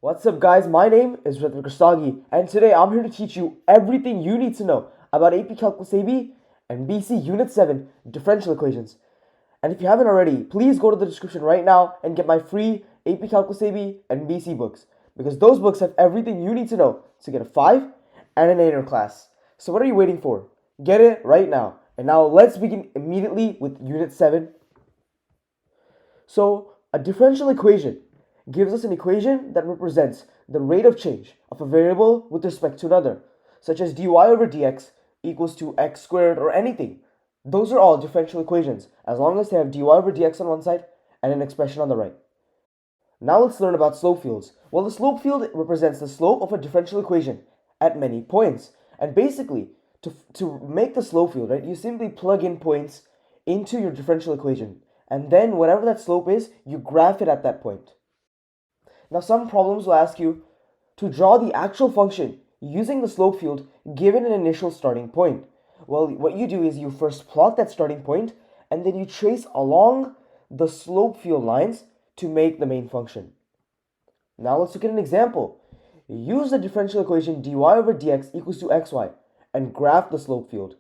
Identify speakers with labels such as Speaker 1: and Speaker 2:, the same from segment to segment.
Speaker 1: What's up guys, my name is Ritvik Rustagi and today I'm here to teach you everything you need to know about AP Calculus AB and BC Unit 7 differential equations. And if you haven't already, please go to the description right now and get my free AP Calculus AB and BC books because those books have everything you need to know to get a 5 and an 8 in your class. So what are you waiting for? Get it right now. And now let's begin immediately with Unit 7. So a differential equation gives us an equation that represents the rate of change of a variable with respect to another, such as dy over dx equals to x squared or anything. Those are all differential equations as long as they have dy over dx on one side and an expression on the right. Now let's learn about slope fields. Well, the slope field represents the slope of a differential equation at many points. And basically, to make the slope field, right, you simply plug in points into your differential equation. And then whatever that slope is, you graph it at that point. Now some problems will ask you to draw the actual function using the slope field given an initial starting point. Well, what you do is you first plot that starting point and then you trace along the slope field lines to make the main function. Now let's look at an example. Use the differential equation dy over dx equals to xy and graph the slope field.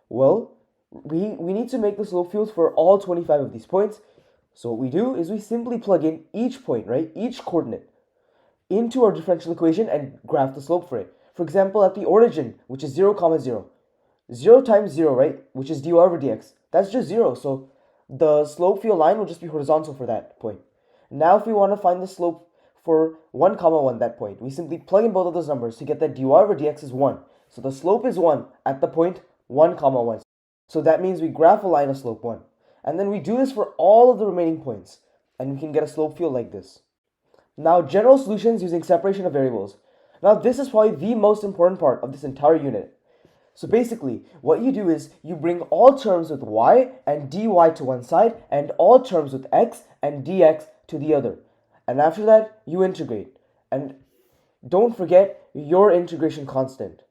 Speaker 1: Well, we need to make the slope field for all 25 of these points. So what we do is we simply plug in each point, right, each coordinate into our differential equation and graph the slope for it. For example, at the origin, which is 0, 0. 0 times 0, right, which is dy over dx, that's just 0. So the slope field line will just be horizontal for that point. Now if we want to find the slope for 1, 1, that point, we simply plug in both of those numbers to get that dy over dx is 1. So the slope is 1 at the point 1, 1. So that means we graph a line of slope 1. And then we do this for all of the remaining points. And we can get a slope field like this. Now, general solutions using separation of variables. Now, this is probably the most important part of this entire unit. So basically, what you do is you bring all terms with y and dy to one side and all terms with x and dx to the other. And after that, you integrate. And don't forget your integration constant.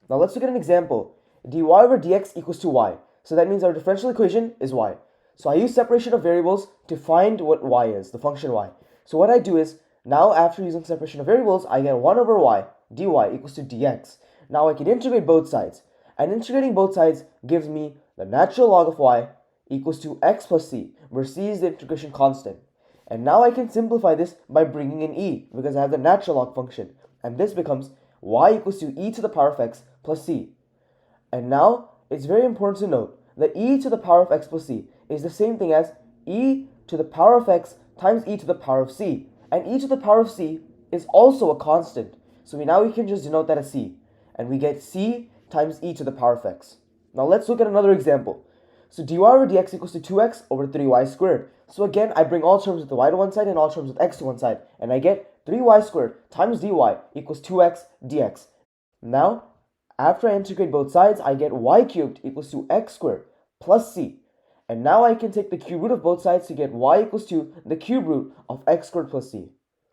Speaker 1: Now, let's look at an example. dy over dx equals to y. So that means our differential equation is y. So I use separation of variables to find what y is, the function y. So what I do is, now after using separation of variables, I get 1 over y dy equals to dx. Now I can integrate both sides. And integrating both sides gives me the natural log of y equals to x plus c, where c is the integration constant. And now I can simplify this by bringing in e, because I have the natural log function. And this becomes y equals to e to the power of x plus c. And now, it's very important to note that e to the power of x plus c is the same thing as e to the power of x times e to the power of c. And e to the power of c is also a constant. So now we can just denote that as c. And we get c times e to the power of x. Now let's look at another example. So dy over dx equals to 2x over 3y squared. So again, I bring all terms with the y to one side and all terms with x to one side. And I get 3y squared times dy equals 2x dx. Now, after I integrate both sides, I get y cubed equals to x squared plus c. And now I can take the cube root of both sides to get y equals to the cube root of x squared plus c.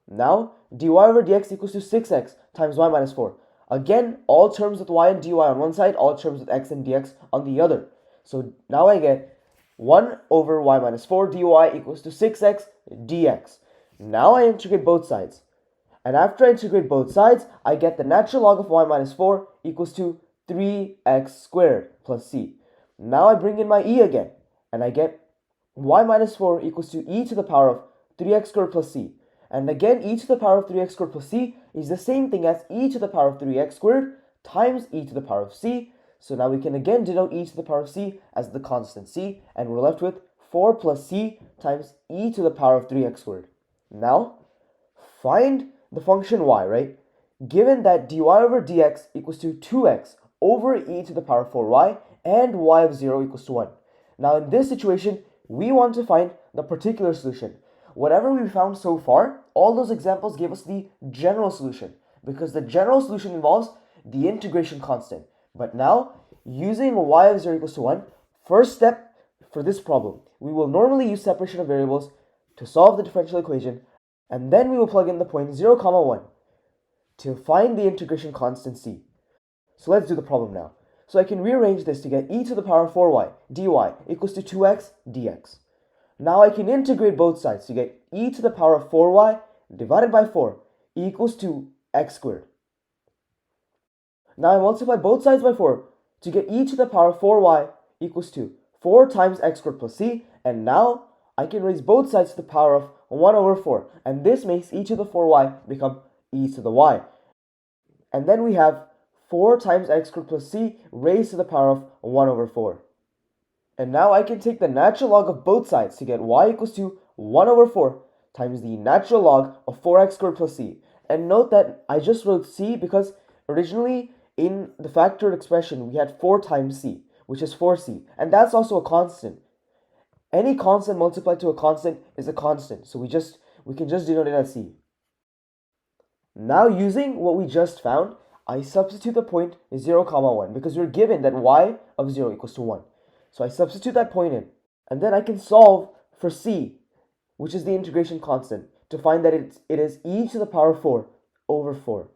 Speaker 1: Now, dy over dx equals to 6x times y minus 4. Again, all terms with y and dy on one side, all terms with x and dx on the other. So now I get 1 over y minus 4 dy equals to 6x dx. Now I integrate both sides. And after I integrate both sides, I get the natural log of y minus 4 equals to 3x squared plus c. Now I bring in my e again, and I get y minus 4 equals to e to the power of 3x squared plus c. And again, e to the power of 3x squared plus c is the same thing as e to the power of 3x squared times e to the power of c. So now we can again denote e to the power of c as the constant c, and we're left with 4 plus c times e to the power of 3x squared. Now, find the function y, right? Given that dy over dx equals to 2x over e to the power of 4y and y of 0 equals to 1. Now in this situation, we want to find the particular solution. Whatever we found so far, all those examples gave us the general solution, because the general solution involves the integration constant. But now, using y of 0 equals to 1, first step for this problem, we will normally use separation of variables to solve the differential equation, and then we will plug in the point 0, 1 to find the integration constant c. So let's do the problem now. So I can rearrange this to get e to the power of 4y dy equals to 2x dx. Now I can integrate both sides to get e to the power of 4y divided by 4 equals to x squared. Now I multiply both sides by 4 to get e to the power of 4y equals to 4 times x squared plus c, and now I can raise both sides to the power of 1 over 4, and this makes e to the 4y become e to the y. And then we have 4 times x squared plus c raised to the power of 1 over 4. And now I can take the natural log of both sides to get y equals to 1 over 4 times the natural log of 4x squared plus c. And note that I just wrote c because originally in the factored expression we had 4 times c, which is 4c, and that's also a constant. Any constant multiplied to a constant is a constant, so we can just denote it as c. Now using what we just found, I substitute the point 0, 1 because we're given that y of 0 equals to 1. So I substitute that point in, and then I can solve for c, which is the integration constant, to find that it is e to the power 4 over 4.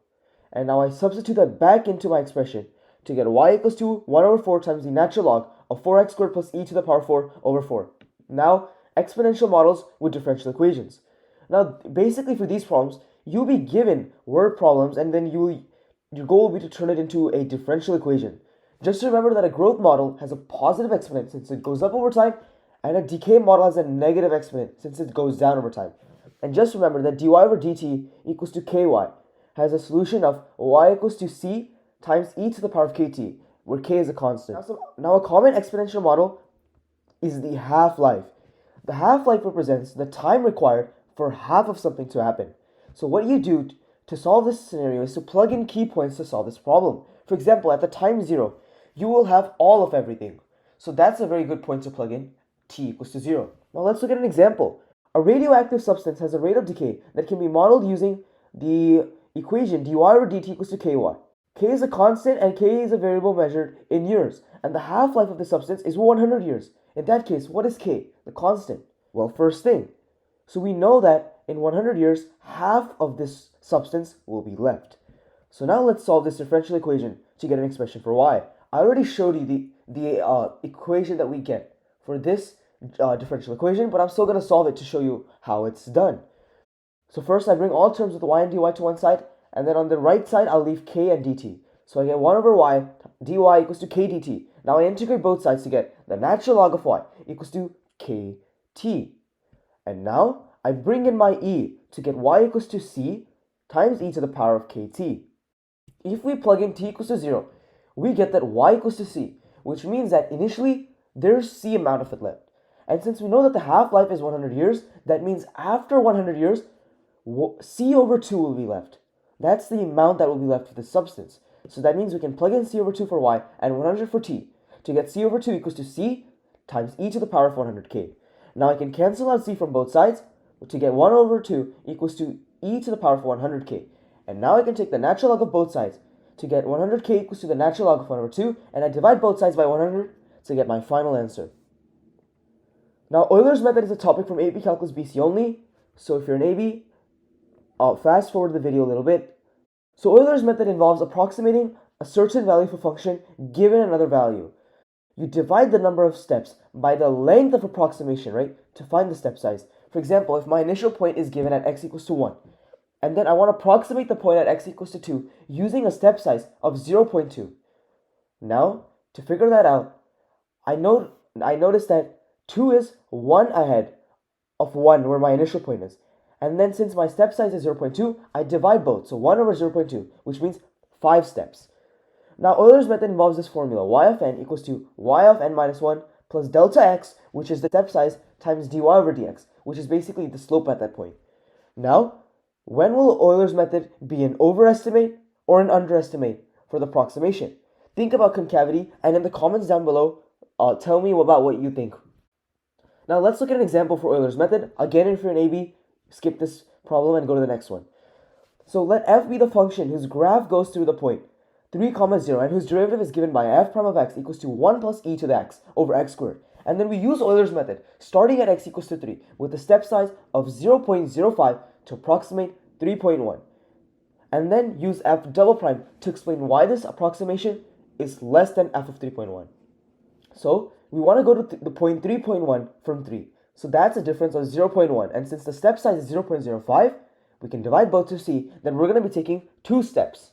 Speaker 1: And now I substitute that back into my expression to get y equals to 1 over 4 times the natural log of 4x squared plus e to the power 4 over 4. Now, exponential models with differential equations. Now, basically for these problems, you'll be given word problems, and then your goal will be to turn it into a differential equation. Just remember that a growth model has a positive exponent since it goes up over time, and a decay model has a negative exponent since it goes down over time. And just remember that dy over dt equals to ky has a solution of y equals to c times e to the power of kt, where k is a constant. Now a common exponential model is the half-life. The half-life represents the time required for half of something to happen. So what you do to solve this scenario is to plug in key points to solve this problem. For example, at the time 0, you will have all of everything. So that's a very good point to plug in, t equals to 0. Now let's look at an example. A radioactive substance has a rate of decay that can be modeled using the equation dy over dt equals to ky. K is a constant and k is a variable measured in years, and the half-life of the substance is 100 years. In that case, what is k, the constant? Well, first thing, so we know that in 100 years, half of this substance will be left. So now let's solve this differential equation to get an expression for y. I already showed you the equation that we get for this differential equation, but I'm still going to solve it to show you how it's done. So first I bring all terms with y and dy to one side, and then on the right side I'll leave k and dt. So I get 1 over y dy equals to k dt. Now I integrate both sides to get the natural log of y equals to kt. And now I bring in my e to get y equals to c times e to the power of kt. If we plug in t equals to 0, we get that y equals to c, which means that initially there's c amount of it left. And since we know that the half-life is 100 years, that means after 100 years, c over 2 will be left. That's the amount that will be left for the substance. So that means we can plug in c over 2 for y and 100 for t to get c over 2 equals to c times e to the power of 100k. Now I can cancel out c from both sides to get 1 over 2 equals to e to the power of 100k. And now I can take the natural log of both sides to get 100k equals to the natural log of 1 over 2, and I divide both sides by 100 to get my final answer. Now Euler's method is a topic from AP Calculus BC only, so if you're an AB, I'll fast forward the video a little bit. So Euler's method involves approximating a certain value of a function given another value. You divide the number of steps by the length of approximation, right, to find the step size. For example, if my initial point is given at x equals to 1, and then I want to approximate the point at x equals to 2 using a step size of 0.2. Now, to figure that out, I notice that 2 is 1 ahead of 1 where my initial point is. And then since my step size is 0.2, I divide both. So 1 over 0.2, which means 5 steps. Now Euler's method involves this formula. Y of n equals to y of n minus 1 plus delta x, which is the step size, times dy over dx, which is basically the slope at that point. Now, when will Euler's method be an overestimate or an underestimate for the approximation? Think about concavity, and in the comments down below, tell me about what you think. Now let's look at an example for Euler's method. Again, if you're an AB, skip this problem and go to the next one. So let f be the function whose graph goes through the point 3, 0, and whose derivative is given by f prime of x equals to 1 plus e to the x over x squared. And then we use Euler's method, starting at x equals to 3, with a step size of 0.05 to approximate 3.1. And then use f double prime to explain why this approximation is less than f of 3.1. So we want to go to the point 3.1 from 3. So that's a difference of 0.1. And since the step size is 0.05, we can divide both to c, then we're going to be taking 2 steps.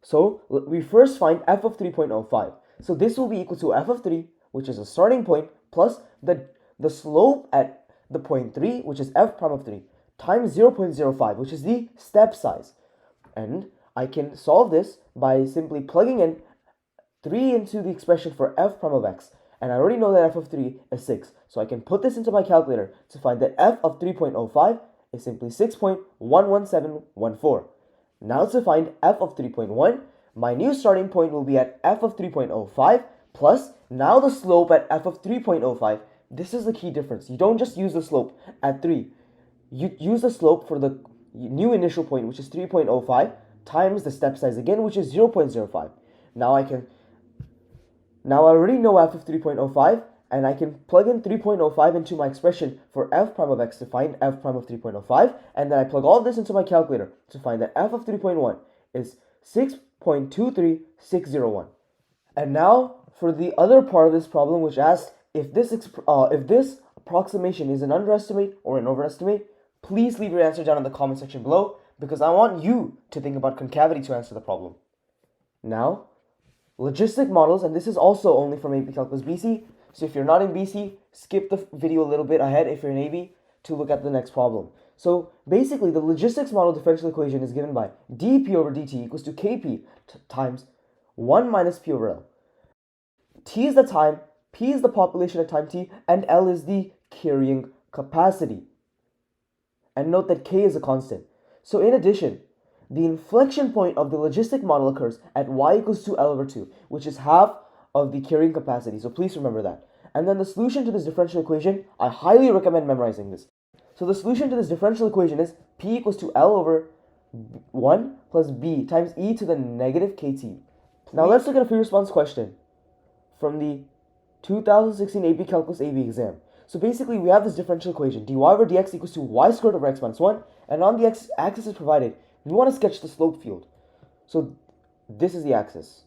Speaker 1: So we first find f of 3.05. So this will be equal to f of 3, which is a starting point, plus the slope at the point 3, which is f prime of 3, times 0.05, which is the step size. And I can solve this by simply plugging in 3 into the expression for f prime of x. And I already know that f of 3 is 6. So I can put this into my calculator to find that f of 3.05 is simply 6.11714. Now to find f of 3.1, my new starting point will be at f of 3.05 plus now the slope at f of 3.05. This is the key difference. You don't just use the slope at 3. You use the slope for the new initial point, which is 3.05, times the step size again, which is 0.05. Now I already know f of 3.05, and I can plug in 3.05 into my expression for f prime of x to find f prime of 3.05, and then I plug all this into my calculator to find that f of 3.1 is 6.23601. And now for the other part of this problem, which asks if this approximation is an underestimate or an overestimate. Please leave your answer down in the comment section below, because I want you to think about concavity to answer the problem. Now, logistic models, and this is also only from AP Calculus BC, so if you're not in BC, skip the video a little bit ahead if you're in AB to look at the next problem. So basically, the logistics model differential equation is given by dp over dt equals to kp times 1 minus p over l. T is the time, p is the population at time t, and l is the carrying capacity. And note that k is a constant. So in addition, the inflection point of the logistic model occurs at y equals to L over 2, which is half of the carrying capacity. So please remember that. And then the solution to this differential equation, I highly recommend memorizing this. So the solution to this differential equation is p equals to L over 1 plus b times e to the negative kt. Now let's look at a free response question from the 2016 AP Calculus AB exam. So basically, we have this differential equation, dy over dx equals to y squared over x minus 1, and on the x-axis is provided, we want to sketch the slope field. So this is the axis.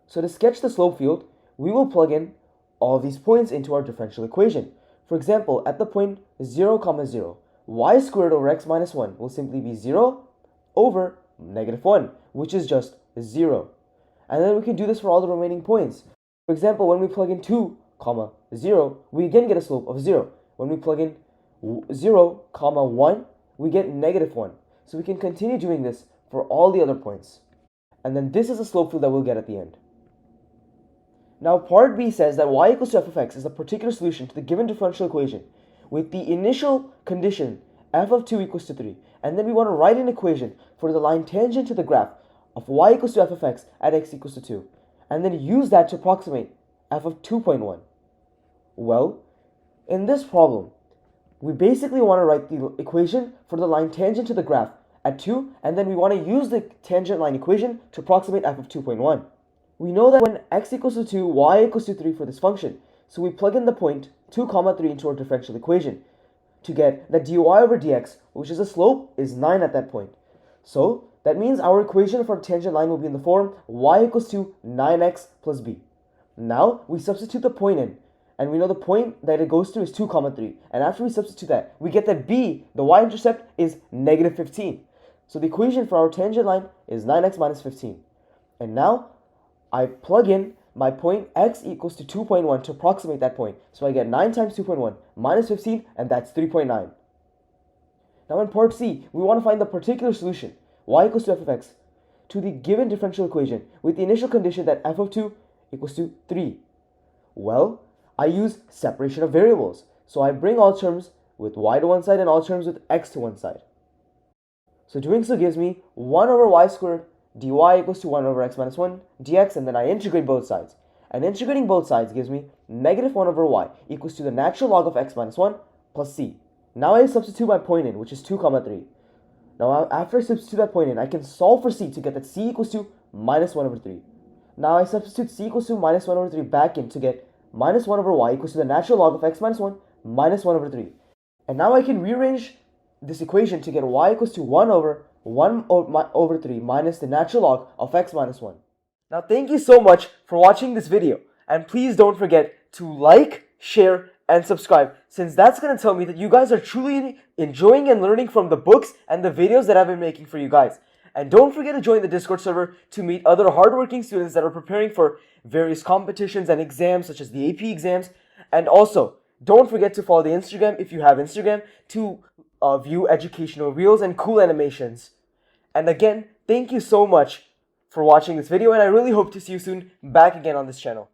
Speaker 1: So to sketch the slope field, we will plug in all these points into our differential equation. For example, at the point 0, 0, y squared over x minus 1 will simply be 0 over negative 1, which is just 0. And then we can do this for all the remaining points. For example, when we plug in 2, 0, we again get a slope of 0. When we plug in 0, 1, we get negative 1. So we can continue doing this for all the other points. And then this is the slope field that we'll get at the end. Now part B says that y equals to f of x is the particular solution to the given differential equation with the initial condition f of 2 equals to 3. And then we want to write an equation for the line tangent to the graph of y equals to f of x at x equals to 2. And then use that to approximate f of 2.1. Well, in this problem, we basically want to write the equation for the line tangent to the graph at 2, and then we want to use the tangent line equation to approximate f of 2.1. We know that when x equals to 2, y equals to 3 for this function, so we plug in the point 2, 3 into our differential equation to get that dy over dx, which is a slope, is 9 at that point. So that means our equation for tangent line will be in the form y equals to 9x plus b. Now we substitute the point in, and we know the point that it goes to is 2, 3. And after we substitute that, we get that b, the y-intercept, is negative 15. So the equation for our tangent line is 9x minus 15. And now I plug in my point x equals to 2.1 to approximate that point. So I get 9 times 2.1 minus 15, and that's 3.9. Now in part C, we want to find the particular solution, y equals to f of x, to the given differential equation with the initial condition that f of 2 equals to 3. Well, I use separation of variables. So I bring all terms with y to one side and all terms with x to one side. So doing so gives me 1 over y squared dy equals to 1 over x minus 1 dx, and then I integrate both sides. And integrating both sides gives me negative 1 over y equals to the natural log of x minus 1 plus c. Now I substitute my point in, which is 2, 3. Now after I substitute that point in, I can solve for c to get that c equals to minus 1 over 3. Now I substitute c equals to minus 1 over 3 back in to get minus 1 over y equals to the natural log of x minus 1 minus 1 over 3. And now I can rearrange this equation to get y equals to 1 over 3 minus the natural log of x minus 1. Now thank you so much for watching this video, and please don't forget to like, share, and subscribe, since that's going to tell me that you guys are truly enjoying and learning from the books and the videos that I've been making for you guys. And don't forget to join the Discord server to meet other hardworking students that are preparing for various competitions and exams, such as the AP exams. And also, don't forget to follow the Instagram, if you have Instagram, to view educational reels and cool animations. And again, thank you so much for watching this video, and I really hope to see you soon back again on this channel.